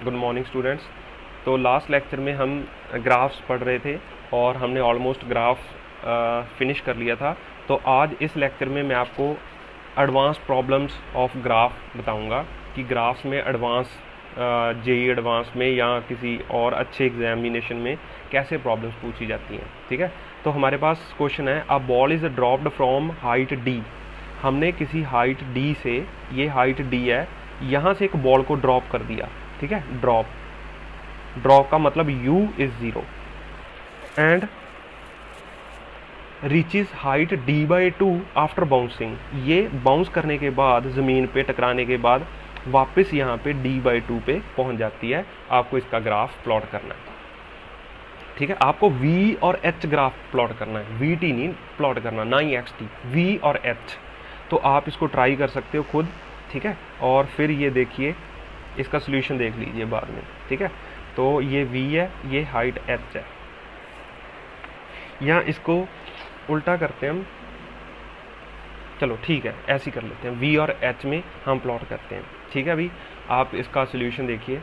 Good morning students. तो last lecture में हम ग्राफ्स पढ़ रहे थे और हमने ऑलमोस्ट ग्राफ फिनिश कर लिया था। तो आज इस लेक्चर में मैं आपको एडवांस प्रॉब्लम्स ऑफ ग्राफ बताऊंगा कि ग्राफ्स में एडवांस जेई एडवांस में या किसी और अच्छे एग्जामिनेशन में कैसे प्रॉब्लम्स पूछी जाती हैं। ठीक है, तो हमारे पास क्वेश्चन है, a ball is dropped from height D. हमने किसी हाइट डी से, ये हाइट डी है, यहाँ से एक बॉल को ड्रॉप कर दिया। ठीक है, ड्रॉप का मतलब u is 0 and reaches height d/2 after bouncing. ये बाउंस करने के बाद, ज़मीन पे टकराने के बाद वापस यहाँ पे d/2 पे पहुँच जाती है। आपको इसका ग्राफ प्लॉट करना है। ठीक है, आपको v और h ग्राफ प्लॉट करना है, vt नहीं प्लॉट करना, ना ही xt, v और h। तो आप इसको ट्राई कर सकते हो खुद। ठीक है, और फिर ये देखिए, इसका सोल्यूशन देख लीजिए बाद में। ठीक है, तो ये v है, ये हाइट h है। यहाँ इसको उल्टा करते हैं हम, चलो ठीक है ऐसे कर लेते हैं, v और h में हम प्लॉट करते हैं। ठीक है, अभी आप इसका सोल्यूशन देखिए।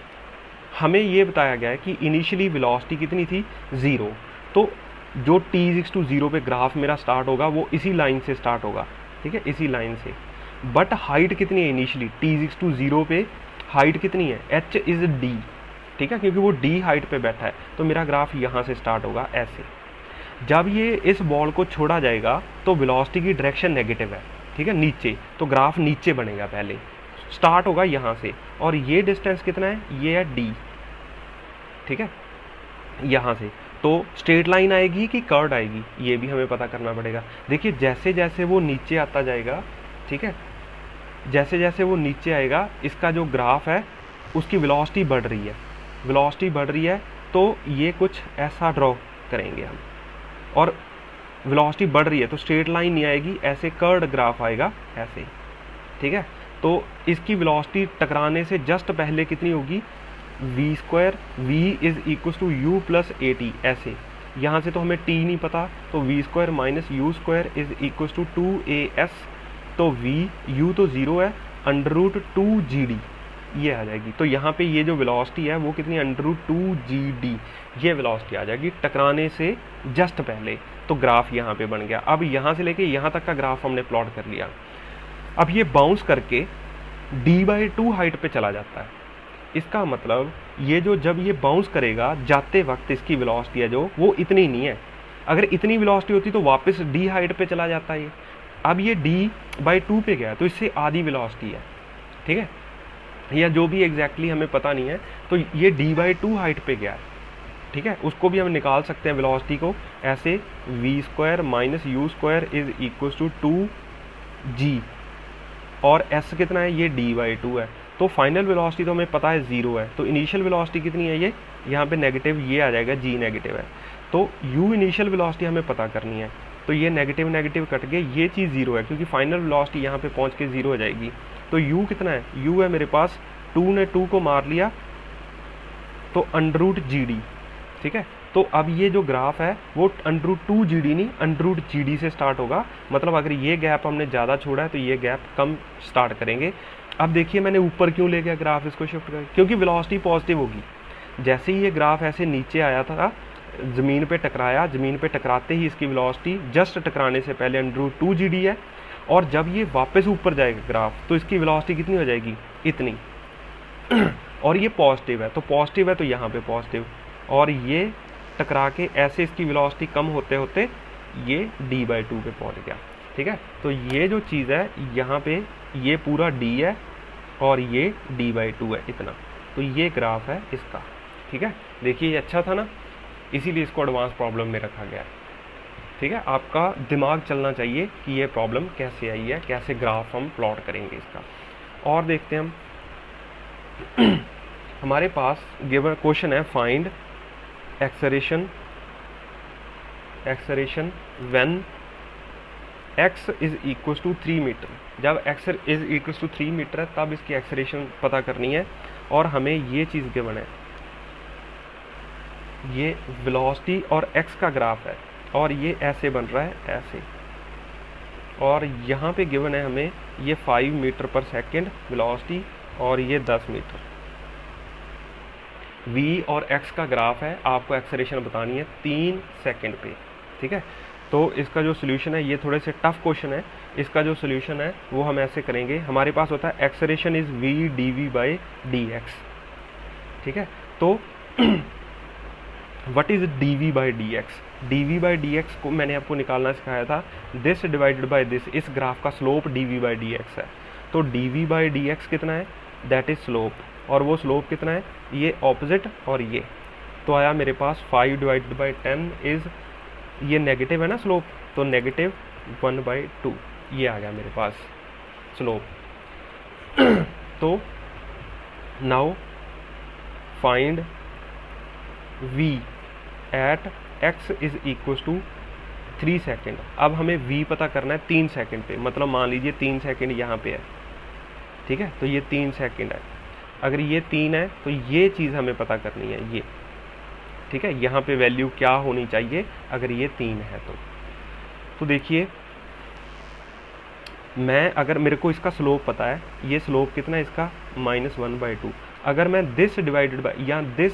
हमें ये बताया गया है कि इनिशियली वेलोसिटी कितनी थी, 0। तो जो t=0 पे ग्राफ मेरा स्टार्ट होगा वो इसी लाइन से स्टार्ट होगा। ठीक है, इसी लाइन से। बट हाइट कितनी है इनिशियली, t=0 पे हाइट कितनी है, h इज़ d। ठीक है, क्योंकि वो d हाइट पे बैठा है, तो मेरा ग्राफ यहाँ से स्टार्ट होगा ऐसे। जब ये इस बॉल को छोड़ा जाएगा तो वेलोसिटी की डायरेक्शन नेगेटिव है। ठीक है, नीचे, तो ग्राफ नीचे बनेगा, पहले स्टार्ट होगा यहाँ से। और ये डिस्टेंस कितना है, ये है d। ठीक है, यहाँ से तो स्ट्रेट लाइन आएगी कि कर्व आएगी, ये भी हमें पता करना पड़ेगा। देखिए जैसे जैसे वो नीचे आता जाएगा, ठीक है, जैसे जैसे वो नीचे आएगा, इसका जो ग्राफ है उसकी वेलोसिटी बढ़ रही है, वेलोसिटी बढ़ रही है। तो ये कुछ ऐसा ड्रॉ करेंगे हम, और वेलोसिटी बढ़ रही है तो स्ट्रेट लाइन नहीं आएगी, ऐसे कर्व्ड ग्राफ आएगा ऐसे। ठीक है, तो इसकी वेलोसिटी टकराने से जस्ट पहले कितनी होगी, v², v = u + at, ऐसे। यहाँ से तो हमें t नहीं पता, तो v² - u² = 2as। तो u तो 0 है, √2gd ये आ जाएगी। तो यहाँ पे ये जो वेलोसिटी है वो कितनी, √2gd ये वेलोसिटी आ जाएगी टकराने से जस्ट पहले। तो ग्राफ यहाँ पे बन गया। अब यहाँ से लेके यहाँ तक का ग्राफ हमने प्लॉट कर लिया। अब ये बाउंस करके d/2 हाइट पे चला जाता है। इसका मतलब ये जो, जब ये बाउंस करेगा जाते वक्त, इसकी वेलोसिटी है जो, वो इतनी नहीं है। अगर इतनी वेलोसिटी होती तो वापस d हाइट पे चला जाता है ये। अब ये d/2 पे गया तो इससे आधी वेलोसिटी है। ठीक है, या जो भी एग्जैक्टली हमें पता नहीं है, तो ये d/2 हाइट पे गया है। ठीक है, उसको भी हम निकाल सकते हैं वेलोसिटी को ऐसे, v² - u² = 2g, और s कितना है, ये d/2 है। तो फाइनल वेलोसिटी तो हमें पता है 0 है। तो इनिशियल वेलोसिटी कितनी है, ये यहाँ पे नेगेटिव, ये आ जाएगा, g नेगेटिव है। तो u इनिशियल वेलोसिटी हमें पता करनी है। तो ये नेगेटिव नेगेटिव कट गए, ये चीज़ 0 है, क्योंकि फाइनल वेलोसिटी यहाँ पे पहुँच के 0 हो जाएगी। तो u कितना है, u है मेरे पास, 2 ने 2 को मार लिया, तो √gd। ठीक है, तो अब ये जो ग्राफ है वो √2gd नहीं, √gd से स्टार्ट होगा। मतलब अगर ये गैप हमने ज़्यादा छोड़ा है तो ये गैप कम स्टार्ट करेंगे। अब देखिए मैंने ऊपर क्यों ले गया ग्राफ, इसको शिफ्ट कर, क्योंकि वेलोसिटी पॉजिटिव होगी। जैसे ही ये ग्राफ ऐसे नीचे आया था, ज़मीन पे टकराया, ज़मीन पे टकराते ही इसकी वेलोसिटी जस्ट टकराने से पहले √2gd है। और जब ये वापस ऊपर जाएगा ग्राफ तो इसकी वेलोसिटी कितनी हो जाएगी, इतनी। और ये पॉजिटिव है, तो पॉजिटिव है तो यहाँ पे पॉजिटिव, और ये टकरा के ऐसे इसकी वेलोसिटी कम होते होते ये d/2 पे पहुँच गया। ठीक है, तो ये जो चीज़ है यहाँ पे, ये पूरा d है और ये d/2 है, इतना। तो ये ग्राफ है इसका। ठीक है, देखिए ये अच्छा था ना, इसीलिए इसको एडवांस प्रॉब्लम में रखा गया है। ठीक है, आपका दिमाग चलना चाहिए कि ये प्रॉब्लम कैसे आई है, कैसे ग्राफ हम प्लॉट करेंगे इसका। और देखते हैं हम हमारे पास गिवन क्वेश्चन है, find acceleration when x = 3 metre. जब x = 3 मीटर है तब इसकी एक्सेलरेशन पता करनी है। और हमें ये चीज़ गिवन है, ये वेलोसिटी और x का ग्राफ है, और ये ऐसे बन रहा है ऐसे। और यहाँ पे गिवन है हमें ये 5 मीटर पर सेकेंड वेलोसिटी, और ये 10 मीटर। v और x का ग्राफ है, आपको एक्सेलरेशन बतानी है 3 सेकंड पे, ठीक है। तो इसका जो सोल्यूशन है, ये थोड़े से टफ क्वेश्चन है, इसका जो सोल्यूशन है वो हम ऐसे करेंगे। हमारे पास होता है एक्सेलरेशन इज v dv/dx, ठीक है। तो व्हाट इज dv/dx? dv/dx को मैंने आपको निकालना सिखाया था, दिस डिवाइडेड बाय दिस, इस ग्राफ का स्लोप dv/dx है। तो dv/dx कितना है? दैट इज स्लोप, और वो स्लोप कितना है? ये ऑपोजिट और ये, तो आया मेरे पास 5 डिवाइडेड बाई 10 इज, ये नेगेटिव है ना स्लोप, तो नेगेटिव 1/2, ये आ गया मेरे पास स्लोप। तो now find v at x is equal to 3 second. अब हमें v पता करना है 3 सेकेंड पे, मतलब मान लीजिए 3 सेकेंड यहाँ पे है, ठीक है। तो ये 3 सेकेंड है, अगर ये 3 है तो ये चीज़ हमें पता करनी है, ये, ठीक है। यहाँ पे वैल्यू क्या होनी चाहिए अगर ये 3 है तो देखिए, मैं अगर मेरे को इसका स्लोप पता है, ये स्लोप कितना है इसका? -1/2। अगर मैं दिस डिवाइडेड बाय या दिस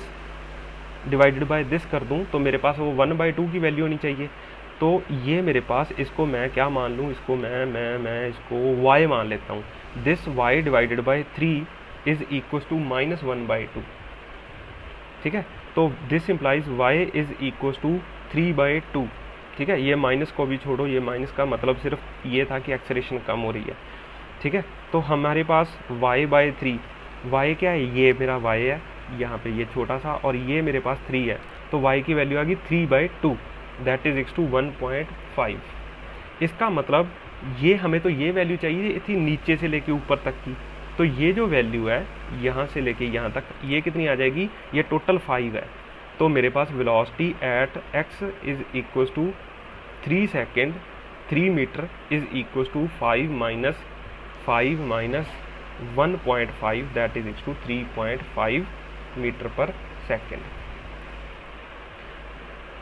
डिवाइडेड बाय दिस कर दूं तो मेरे पास वो 1/2 की वैल्यू होनी चाहिए। तो ये मेरे पास, इसको मैं क्या मान लूँ, इसको मैं इसको y मान लेता हूँ। This y divided by 3 is equal to -1/2, ठीक है। तो this implies y is equal to 3/2, ठीक है। ये माइनस को भी छोड़ो, ये माइनस का मतलब सिर्फ ये था कि एक्सेलरेशन कम हो रही है, ठीक है। तो हमारे पास y/3, y क्या है? ये मेरा y है यहाँ पे, ये छोटा सा, और ये मेरे पास 3 है, तो y की वैल्यू आ गई 3/2, दैट इज इक्वल टू 1.5। इसका मतलब ये हमें तो ये वैल्यू चाहिए थी नीचे से लेके ऊपर तक की, तो ये जो वैल्यू है यहाँ से लेके यहाँ तक, ये कितनी आ जाएगी? ये टोटल 5 है। तो मेरे पास velocity at x is equal to 3 second 3 metre is equal to 5 minus 1.5, that is equal to 3.5 metre per second,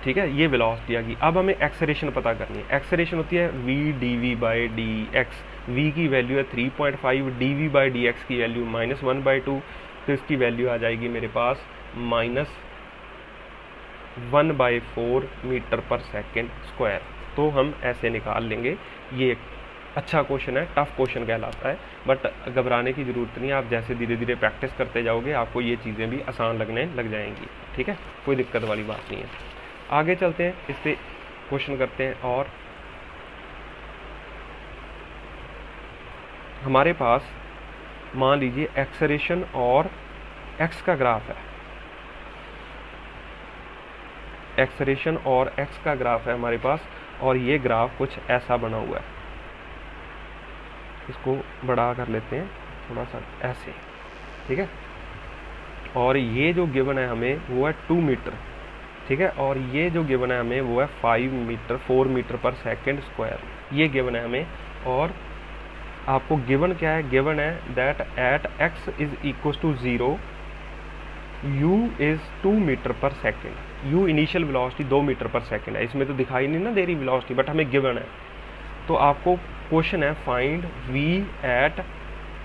ठीक है। ये वेलोसिटी आ गई। अब हमें एक्सेलरेशन पता करनी है। एक्सेलरेशन होती है v dv/dx, v की वैल्यू है 3.5, dv/dx की वैल्यू -1/2, तो इसकी वैल्यू आ जाएगी मेरे पास -1/4 मीटर पर सेकेंड स्क्वायर। तो हम ऐसे निकाल लेंगे। ये एक अच्छा क्वेश्चन है, टफ क्वेश्चन कहलाता है, बट घबराने की ज़रूरत नहीं है। आप जैसे धीरे धीरे प्रैक्टिस करते जाओगे आपको ये चीज़ें भी आसान लगने लग जाएंगी, ठीक है। कोई दिक्कत वाली बात नहीं है। आगे चलते हैं, इस पर क्वेश्चन करते हैं। और हमारे पास मान लीजिए एक्सेलरेशन और x का ग्राफ है, एक्सेलरेशन और x का ग्राफ है हमारे पास, और ये ग्राफ कुछ ऐसा बना हुआ है। इसको बड़ा कर लेते हैं थोड़ा सा, ऐसे, ठीक है। और ये जो गिवन है हमें वो है 2 मीटर, ठीक है। और ये जो गिवन है हमें वो है 4 मीटर पर सेकेंड स्क्वायर, ये गिवन है हमें। और आपको गिवन क्या है? गिवन है that at x is equal to 0 u is 2 metre per second. u initial velocity 2 metre per second है, इसमें तो दिखाई नहीं ना दे रही वेलोसिटी, बट हमें गिवन है। तो आपको क्वेश्चन है find v at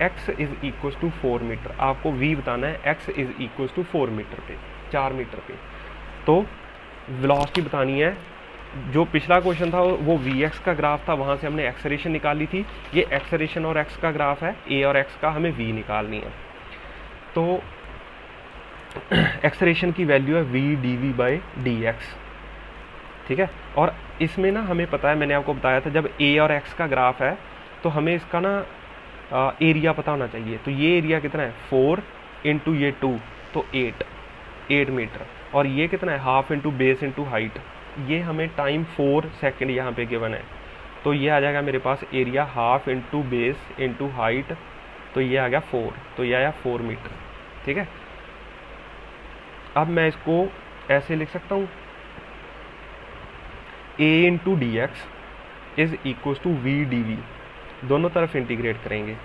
x is equal to 4 metre. आपको v बताना है x is equal to 4 metre पे, 4 मीटर पे। तो वेलोसिटी बतानी है। जो पिछला क्वेश्चन था वो vx का ग्राफ था, वहाँ से हमने एक्सेलरेशन निकाली थी। ये एक्सेलरेशन और x का ग्राफ है, a और x का, हमें v निकालनी है। तो एक्सेलरेशन की वैल्यू है v dv/dx, ठीक है। और इसमें ना हमें पता है, मैंने आपको बताया था, जब a और x का ग्राफ है तो हमें इसका ना एरिया पता होना चाहिए। तो ये एरिया कितना है? 4 इंटू ये 2, तो 8 मीटर। और ये कितना है? Half into base into height, ये हमें टाइम 4 सेकेंड यहाँ पे गिवन है। तो ये आ जाएगा मेरे पास area half into base into height, तो ये आ गया 4, तो ये आया 4 मीटर, ठीक है। अब मैं इसको ऐसे लिख सकता हूँ, a into d x is equal to v dv, दोनों तरफ इंटीग्रेट करेंगे।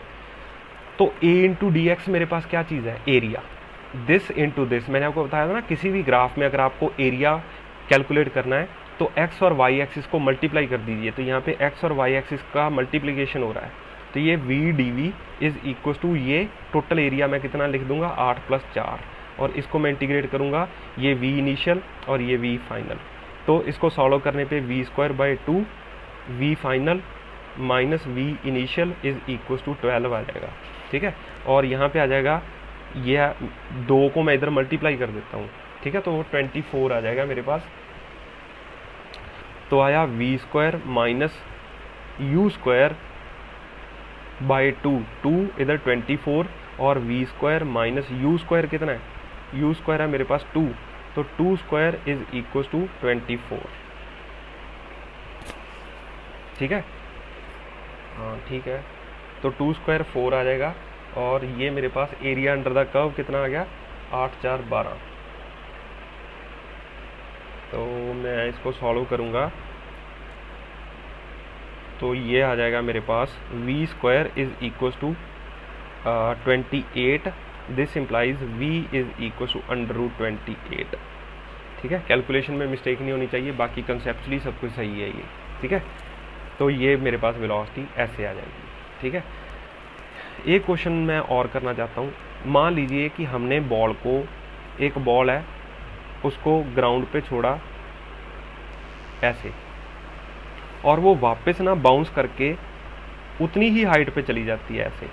तो a इंटू डी एक्स मेरे पास क्या चीज़ है? एरिया। दिस इंटू दिस, मैंने आपको बताया था ना, किसी भी ग्राफ में अगर आपको एरिया कैलकुलेट करना है तो x और y एक्सिस को मल्टीप्लाई कर दीजिए। तो यहाँ पे x और y एक्सिस का मल्टीप्लिकेशन हो रहा है, तो ये v dv is equal to, ये टोटल एरिया मैं कितना लिख दूंगा? 8 + 4, और इसको मैं इंटीग्रेट करूँगा, ये v इनिशियल और ये v फाइनल। तो इसको सॉल्व करने पे v²/2 v final minus v initial is equal to 12 आ जाएगा। ठीक है, और यहाँ पे आ जाएगा, ये 2 को मैं इधर मल्टीप्लाई कर देता हूँ। ठीक है, तो 24 आ जाएगा मेरे पास। तो आया v² माइनस u²/2, 2 इधर 24 और v² माइनस u² कितना है, u² है मेरे पास 2, तो 2² इज इक्वल टू 24। ठीक है, हाँ ठीक है, तो 2² 4 आ जाएगा, और ये मेरे पास एरिया अंडर द कर्व कितना आ गया, 8 4 12। तो मैं इसको सॉल्व करूँगा, तो ये आ जाएगा मेरे पास v² is equal to 28, this implies v is equal to √28। ठीक है, कैलकुलेशन में मिस्टेक नहीं होनी चाहिए, बाकी कंसेप्चुअली सब कुछ सही है ये। ठीक है, तो ये मेरे पास वेलोसिटी ऐसे आ जाएगी। ठीक है, एक क्वेश्चन मैं और करना चाहता हूँ। मान लीजिए कि हमने बॉल को, एक बॉल है, उसको ग्राउंड पे छोड़ा ऐसे, और वो वापस ना बाउंस करके उतनी ही हाइट पे चली जाती है ऐसे।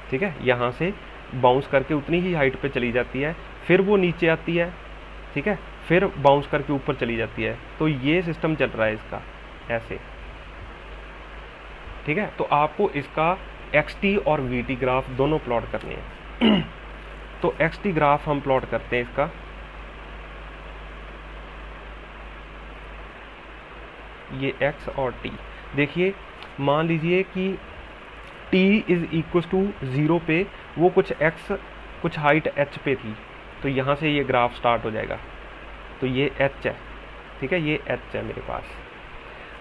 ठीक है, यहाँ से बाउंस करके उतनी ही हाइट पे चली जाती है, फिर वो नीचे आती है। ठीक है, फिर बाउंस करके ऊपर चली जाती है। तो ये सिस्टम चल रहा है इसका ऐसे। ठीक है, तो आपको इसका xt और vt ग्राफ दोनों प्लॉट करने हैं। तो xt ग्राफ हम प्लॉट करते हैं इसका, ये x और t। देखिए, मान लीजिए कि t इज इक्वल टू 0 पे वो कुछ x, कुछ हाइट h पे थी, तो यहाँ से ये ग्राफ स्टार्ट हो जाएगा। तो ये h है। ठीक है, ये h है मेरे पास।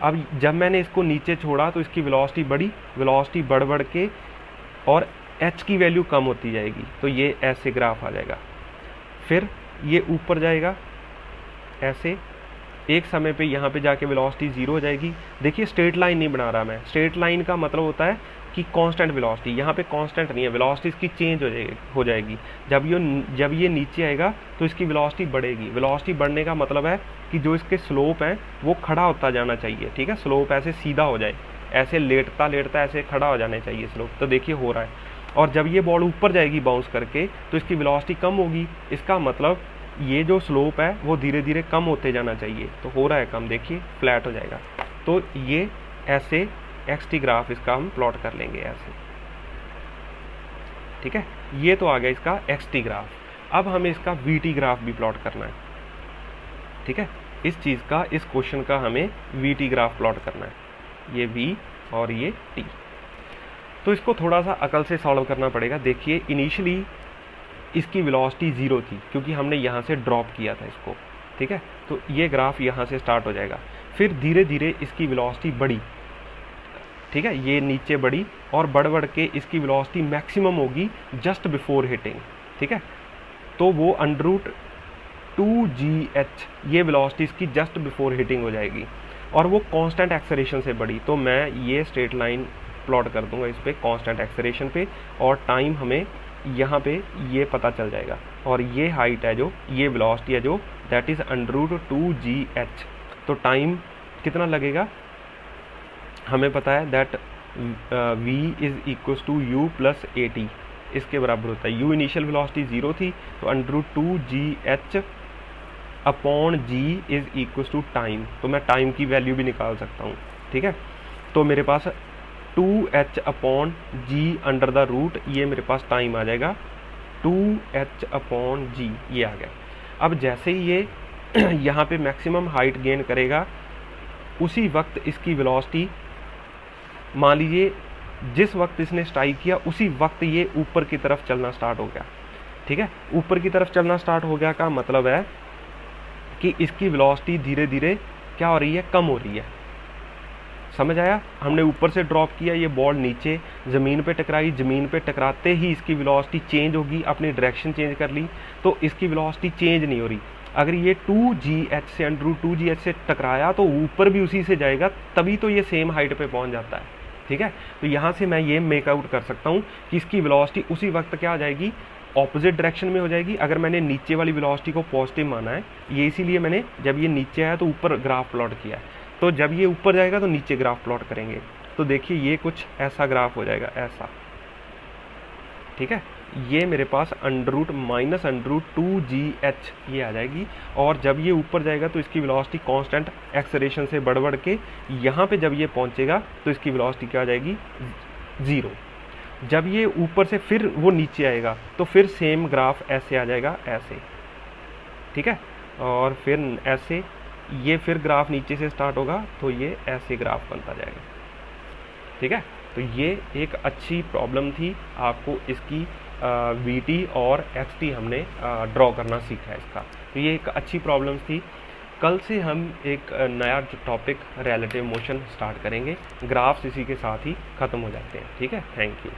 अब जब मैंने इसको नीचे छोड़ा तो इसकी वेलोसिटी बढ़ी, वेलोसिटी बढ़ बढ़ के और h की वैल्यू कम होती जाएगी, तो ये ऐसे ग्राफ आ जाएगा। फिर ये ऊपर जाएगा ऐसे, एक समय पे यहाँ पे जाके वेलोसिटी 0 हो जाएगी। देखिए, स्ट्रेट लाइन नहीं बना रहा मैं। स्ट्रेट लाइन का मतलब होता है कि कांस्टेंट वेलोसिटी, यहाँ पे कांस्टेंट नहीं है, वेलोसिटी इसकी चेंज हो जाएगी। जब ये नीचे आएगा तो इसकी वेलोसिटी बढ़ेगी। वेलोसिटी बढ़ने का मतलब है कि जो इसके स्लोप है वो खड़ा होता जाना चाहिए। ठीक है, स्लोप ऐसे सीधा हो जाए, ऐसे लेटता लेटता ऐसे खड़ा हो जाना चाहिए स्लोप। तो देखिए हो रहा है, और जब ये बॉल ऊपर जाएगी बाउंस करके तो इसकी वेलोसिटी कम होगी। इसका मतलब ये जो स्लोप है वो धीरे धीरे कम होते जाना चाहिए, तो हो रहा है कम। देखिए फ्लैट हो जाएगा। तो ये ऐसे xt ग्राफ इसका हम प्लॉट कर लेंगे ऐसे। ठीक है, ये तो आ गया इसका xt ग्राफ। अब हमें इसका vt ग्राफ भी प्लॉट करना है। ठीक है, इस चीज़ का, इस क्वेश्चन का हमें vt ग्राफ प्लॉट करना है, ये v और ये t। तो इसको थोड़ा सा अकल से सॉल्व करना पड़ेगा। देखिए, इनिशियली इसकी वेलोसिटी 0 थी क्योंकि हमने यहाँ से ड्रॉप किया था इसको। ठीक है, तो ये ग्राफ यहाँ से स्टार्ट हो जाएगा, फिर धीरे धीरे इसकी वेलोसिटी बढ़ी। ठीक है, ये नीचे बढ़ी और बढ़ बढ़ के इसकी वेलोसिटी मैक्सिमम होगी जस्ट बिफोर हिटिंग। ठीक है, तो वो √2gh ये वेलोसिटी इसकी जस्ट बिफोर हिटिंग हो जाएगी, और वो कांस्टेंट एक्सेलरेशन से बढ़ी। तो मैं ये स्ट्रेट लाइन प्लॉट कर दूंगा इस पर कांस्टेंट एक्सेलरेशन पे, और टाइम हमें यहाँ पे ये पता चल जाएगा। और ये हाइट है जो, ये वेलोसिटी है जो, दैट इज़ √2gh। तो टाइम कितना लगेगा हमें पता है, that v is equal to u plus at, इसके बराबर होता है। u इनिशियल वेलोसिटी 0 थी, तो √2gh upon g is equal to time. तो मैं टाइम की वैल्यू भी निकाल सकता हूँ। ठीक है, तो मेरे पास 2h upon g under the root, ये मेरे पास टाइम आ जाएगा 2h अपॉन g, ये आ गया। अब जैसे ही ये यहाँ पे मैक्सिमम हाइट गेन करेगा, उसी वक्त इसकी वेलोसिटी, मान लीजिए जिस वक्त इसने स्ट्राइक किया उसी वक्त ये ऊपर की तरफ चलना स्टार्ट हो गया। ठीक है, ऊपर की तरफ चलना स्टार्ट हो गया का मतलब है कि इसकी वेलोसिटी धीरे धीरे क्या हो रही है, कम हो रही है। समझ आया? हमने ऊपर से ड्रॉप किया, ये बॉल नीचे ज़मीन पे टकराई, ज़मीन पे टकराते ही इसकी वेलोसिटी चेंज होगी, अपनी डायरेक्शन चेंज कर ली, तो इसकी वेलोसिटी चेंज नहीं हो रही। अगर ये 2gh से √2gh से टकराया तो ऊपर भी उसी से जाएगा, तभी तो ये सेम हाइट पे पहुंच जाता है। ठीक है, तो यहाँ से मैं ये मेक आउट कर सकता हूँ कि इसकी वेलोसिटी उसी वक्त क्या आ जाएगी, ऑपोजिट डायरेक्शन में हो जाएगी। अगर मैंने नीचे वाली वेलोसिटी को पॉजिटिव माना है, ये इसीलिए मैंने जब ये नीचे आया तो ऊपर ग्राफ प्लॉट किया है, तो जब ये ऊपर जाएगा तो नीचे ग्राफ प्लॉट करेंगे। तो देखिए ये कुछ ऐसा ग्राफ हो जाएगा, ऐसा, ठीक है। ये मेरे पास अंडर माइनस √2GH ये आ जाएगी, और जब ये ऊपर जाएगा तो इसकी वेलोसिटी कांस्टेंट एक्सेलरेशन से बढ़ बढ़ के यहाँ पे जब ये पहुँचेगा तो इसकी वेलोसिटी क्या आ जाएगी, 0। जब ये ऊपर से फिर वो नीचे आएगा तो फिर सेम ग्राफ ऐसे आ जाएगा, ऐसे, ठीक है। और फिर ऐसे ये फिर ग्राफ नीचे से स्टार्ट होगा तो ये ऐसे ग्राफ बनता जाएगा, ठीक है। तो ये एक अच्छी प्रॉब्लम थी, आपको इसकी VT और XT हमने ड्रॉ करना सीखा है इसका, तो ये एक अच्छी प्रॉब्लम थी। कल से हम एक नया टॉपिक रिलेटिव मोशन स्टार्ट करेंगे, ग्राफ्स इसी के साथ ही ख़त्म हो जाते हैं, ठीक है। Thank you.